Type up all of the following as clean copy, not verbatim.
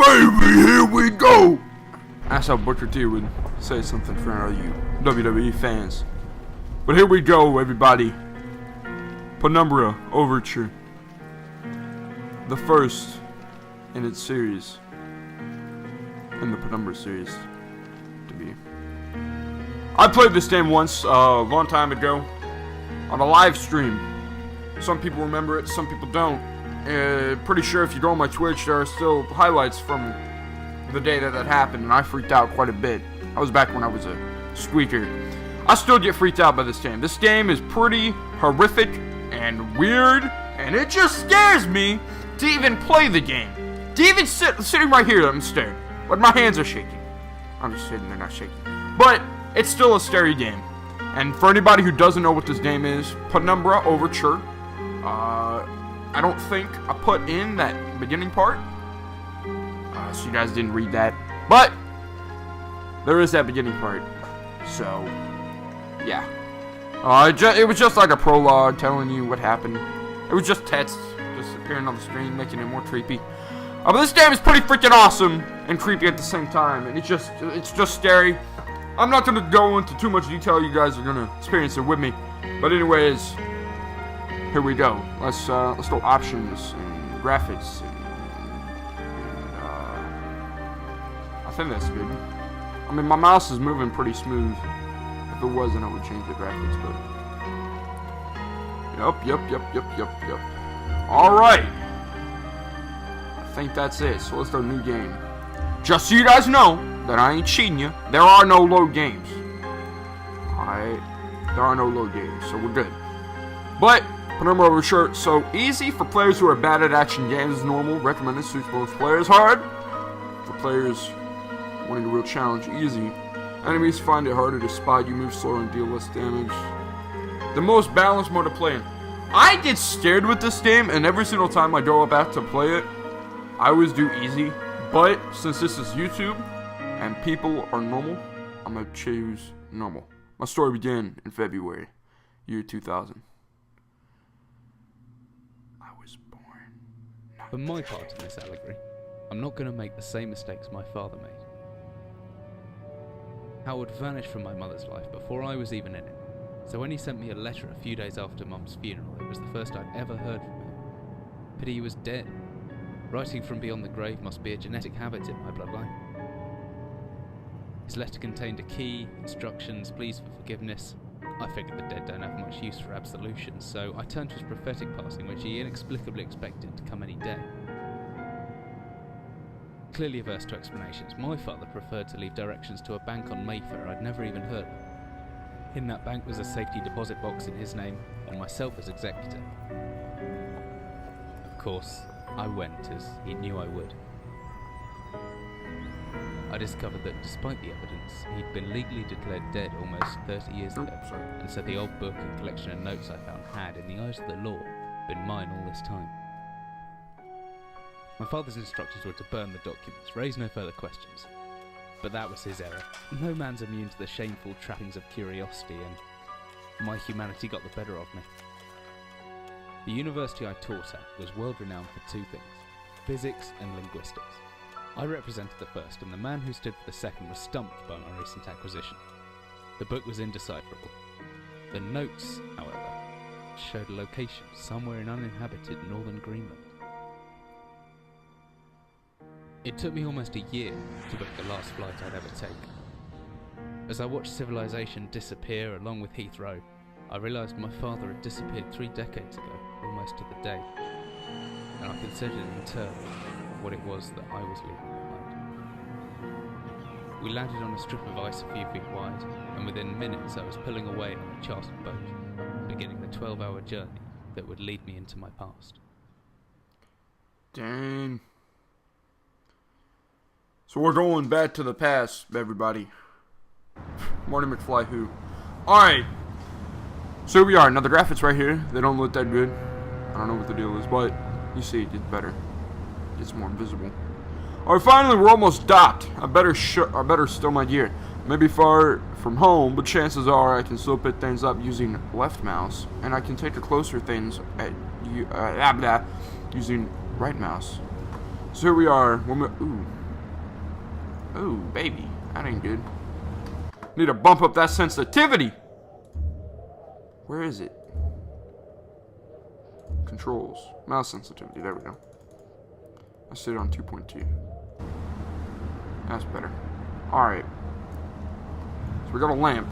baby, here we go! That's how Booker T would say something for all you WWE fans. But here we go, everybody. Penumbra Overture. The first in its series. In the Penumbra series, to be. I played this game once, a long time ago, on a live stream. Some people remember it, some people don't. Pretty sure if you go on my Twitch, there are still highlights from the day that happened, and I freaked out quite a bit. I was back when I was a squeaker. I still get freaked out by this game. This game is pretty horrific and weird, and it just scares me to even play the game. To even sitting right here, I'm staring. But my hands are shaking. I'm just sitting there, not shaking. But it's still a scary game. And for anybody who doesn't know what this game is, Penumbra Overture. I don't think I put in that beginning part. So you guys didn't read that. But there is that beginning part. So, yeah. It was just like a prologue telling you what happened. It was just text just appearing on the screen, making it more creepy. But this game is pretty freaking awesome and creepy at the same time, and it's just scary. I'm not gonna go into too much detail. You guys are gonna experience it with me. But anyways, here we go. Let's go options and graphics. I think that's good. I mean, my mouse is moving pretty smooth. If it wasn't, I would change the graphics. But yep. All right. I think that's it. So let's do a new game. Just so you guys know that I ain't cheating you. There are no load games. Alright. There are no load games, so we're good. But Penumbra Overture, so easy for players who are bad at action games. Normal. Recommended. Suits most players. Hard for players wanting a real challenge. Easy. Enemies find it harder to spot. You move slower and deal less damage. The most balanced mode of playing. I get scared with this game, and every single time I go back to play it, I always do easy. But since this is YouTube and people are normal, I'm gonna choose normal. My story began in February, year 2000. I was born. For my part in this allegory, I'm not going to make the same mistakes my father made. Howard vanished from my mother's life before I was even in it, so when he sent me a letter a few days after Mum's funeral, it was the first I'd ever heard from him. Pity he was dead. Writing from beyond the grave must be a genetic habit in my bloodline. His letter contained a key, instructions, pleas for forgiveness. I figured the dead don't have much use for absolution, so I turned to his prophetic passing, which he inexplicably expected to come any day. Clearly averse to explanations, my father preferred to leave directions to a bank on Mayfair I'd never even heard of. In that bank was a safety deposit box in his name, and myself as executor. Of course, I went, as he knew I would. I discovered that despite the evidence, he'd been legally declared dead almost 30 years ago, and so the old book and collection of notes I found had, in the eyes of the law, been mine all this time. My father's instructions were to burn the documents, raise no further questions. But that was his error. No man's immune to the shameful trappings of curiosity, and my humanity got the better of me. The university I taught at was world-renowned for two things: physics and linguistics. I represented the first, and the man who stood for the second was stumped by my recent acquisition. The book was indecipherable. The notes, however, showed a location somewhere in uninhabited northern Greenland. It took me almost a year to book the last flight I'd ever take. As I watched civilization disappear along with Heathrow, I realised my father had disappeared 3 decades ago, almost to the day, and I considered in turn what it was that I was leaving behind. We landed on a strip of ice a few feet wide, and within minutes I was pulling away on a chartered boat, beginning the 12-hour journey that would lead me into my past. Dang. So we're going back to the past, everybody. Marty McFly who. Alright. So here we are. Now the graphics right here, they don't look that good. I don't know what the deal is, but you see it gets better. It's more visible. Alright, finally we're almost docked. I better stow my gear. Maybe far from home, but chances are I can still pick things up using left mouse, and I can take the closer things at using right mouse. So here we are. Oh, baby. That ain't good. Need to bump up that sensitivity. Where is it? Controls. Mouse sensitivity. There we go. I set it on 2.2. That's better. Alright. So we got a lamp.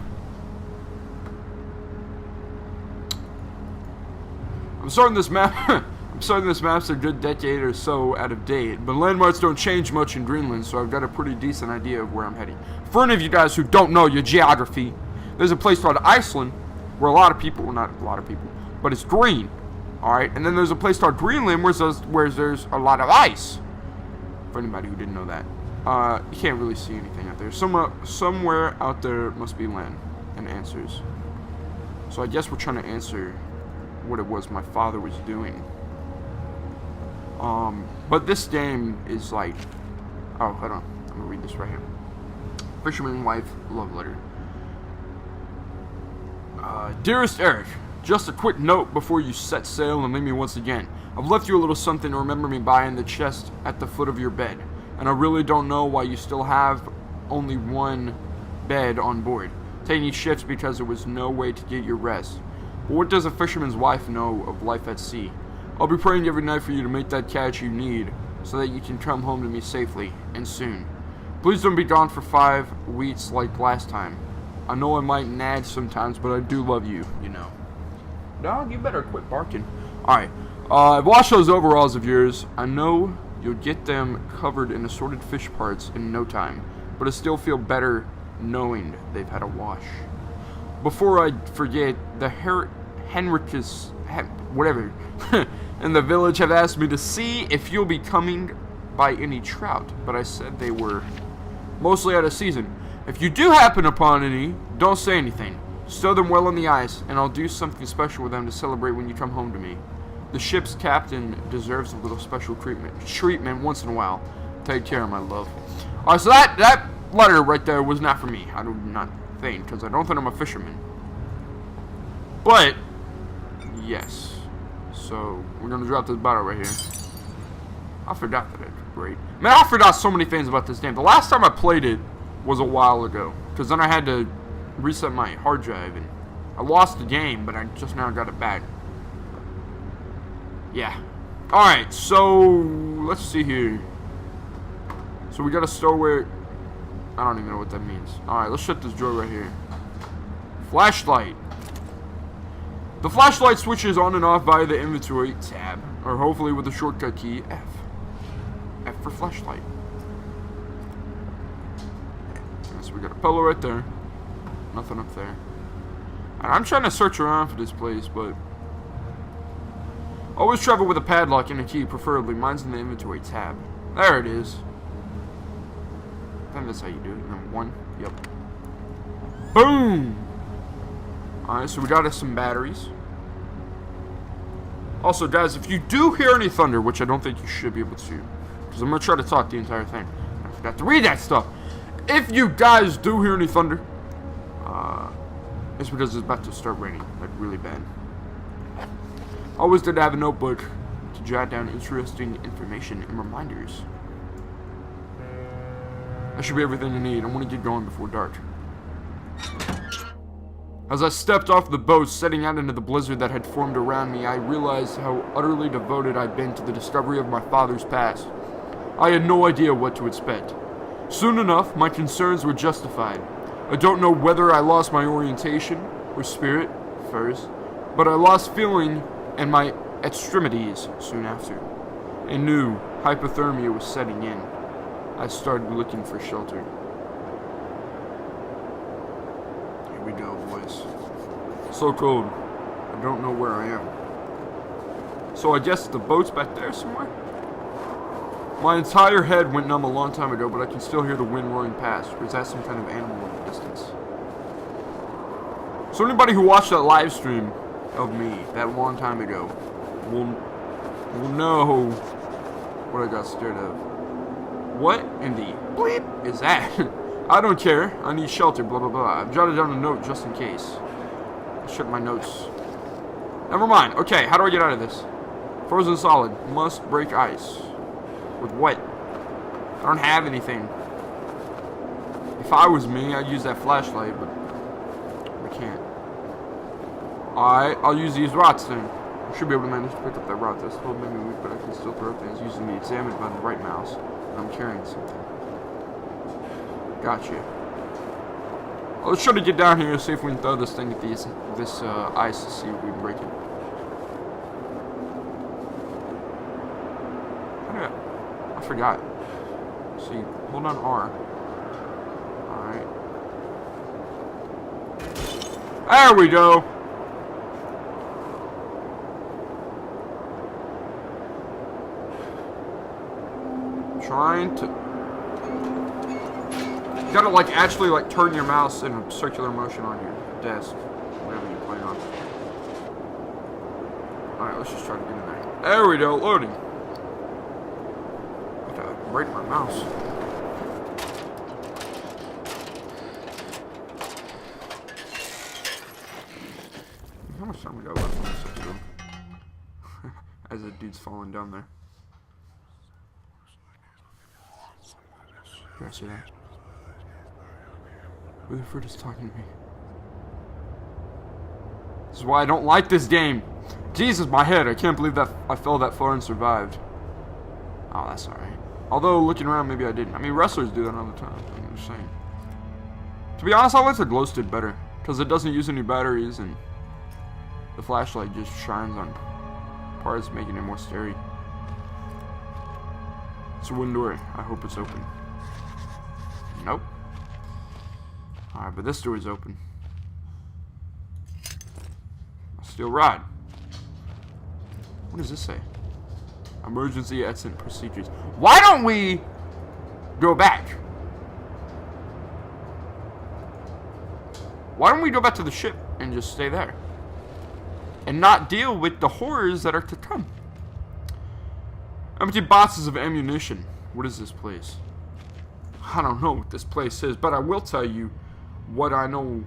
I'm starting this map. I'm starting this map's a good decade or so out of date, but landmarks don't change much in Greenland, so I've got a pretty decent idea of where I'm heading. For any of you guys who don't know your geography, there's a place called Iceland where a lot of people, well, not a lot of people, but it's green. Alright, and then there's a place called Greenland where there's a lot of ice. For anybody who didn't know that. You can't really see anything out there. Somewhere out there must be land and answers. So I guess we're trying to answer what it was my father was doing. But this game is like... Oh, hold on. I'm gonna read this right here. Fisherman wife love letter. Dearest Eric, just a quick note before you set sail and leave me once again. I've left you a little something to remember me by in the chest at the foot of your bed. And I really don't know why you still have only one bed on board. Taking shifts because there was no way to get your rest. But what does a fisherman's wife know of life at sea? I'll be praying every night for you to make that catch you need, so that you can come home to me safely, and soon. Please don't be gone for 5 weeks like last time. I know I might nag sometimes, but I do love you, you know. Dog, you better quit barking. Alright, I've washed those overalls of yours. I know you'll get them covered in assorted fish parts in no time, but I still feel better knowing they've had a wash. Before I forget, the Henricus, whatever, in the village have asked me to see if you'll be coming by any trout, but I said they were mostly out of season. If you do happen upon any, don't say anything. Stow them well on the ice, and I'll do something special with them to celebrate when you come home to me. The ship's captain deserves a little special treatment once in a while. Take care, my love. Alright, so that letter right there was not for me. I do not think, because I don't think I'm a fisherman. But, yes. So, we're going to drop this bottle right here. I forgot that it's great. Man, I forgot so many things about this game. The last time I played it was a while ago. Because then I had to reset my hard drive. And I lost the game, but I just now got it back. Yeah. Alright, so let's see here. So we got a stowaway. I don't even know what that means. Alright, let's shut this drawer right here. Flashlight. The flashlight switches on and off via the inventory tab, or hopefully with the shortcut key F. F for flashlight. So we got a pillow right there. Nothing up there. And I'm trying to search around for this place, but always travel with a padlock and a key, preferably. Mine's in the inventory tab. There it is. I think that's how you do it. Number 1. Yep. Boom! Alright, so we got us some batteries. Also, guys, if you do hear any thunder, which I don't think you should be able to, because I'm going to try to talk the entire thing. I forgot to read that stuff. If you guys do hear any thunder, it's because it's about to start raining, like really bad. Always good to have a notebook to jot down interesting information and reminders. That should be everything you need. I want to get going before dark. As I stepped off the boat, setting out into the blizzard that had formed around me, I realized how utterly devoted I'd been to the discovery of my father's past. I had no idea what to expect. Soon enough, my concerns were justified. I don't know whether I lost my orientation or spirit first, but I lost feeling in my extremities soon after. A new hypothermia was setting in. I started looking for shelter. Here we go, boys. So cold. I don't know where I am. So I guess the boat's back there somewhere? My entire head went numb a long time ago, but I can still hear the wind roaring past. Or is that some kind of animal in the distance? So anybody who watched that live stream of me that long time ago will know what I got scared of. What in the bleep is that? I don't care. I need shelter, blah, blah, blah. I've jotted down a note just in case. I'll check my notes. Never mind. Okay, how do I get out of this? Frozen solid. Must break ice. With what? I don't have anything. If I was me, I'd use that flashlight, but I can't. Alright, I'll use these rods then. I should be able to manage to pick up that rod. That's a little maybe weak, but I can still throw things using the examine button right mouse. I'm carrying something. Gotcha. Well, let's try to get down here and see if we can throw this thing at this ice to see if we can break it. I forgot. See, hold on R. Alright. There we go! Trying to... You gotta like actually like turn your mouse in a circular motion on your desk. Whatever you play on. Alright, let's just try to get in there. There we go, loading. Break my mouse. How much time we got left on this episode? As the dude's falling down there. Can I see that? Rutherford is talking to me. This is why I don't like this game. Jesus, my head. I can't believe that I fell that far and survived. Oh, that's alright. Although, looking around, maybe I didn't. I mean, wrestlers do that all the time. I'm just saying. To be honest, I like the glow stick better. Because it doesn't use any batteries, and the flashlight just shines on parts, making it more scary. It's a wooden door. I hope it's open. Nope. Alright, but this door is open. Steel rod. What does this say? Emergency exit procedures. Why don't we go back? Why don't we go back to the ship and just stay there? And not deal with the horrors that are to come. Empty boxes of ammunition. What is this place? I don't know what this place is, but I will tell you what I know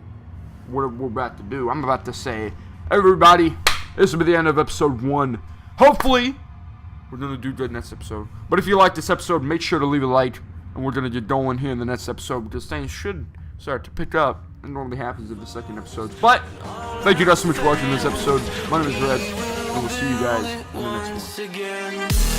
what we're about to do. I'm about to say, everybody, this will be the end of episode 1. Hopefully, we're going to do good next episode. But if you like this episode, make sure to leave a like. And we're going to get going here in the next episode, because things should start to pick up. It normally happens in the second episode. But, thank you guys so much for watching this episode. My name is Red, and we'll see you guys in the next one.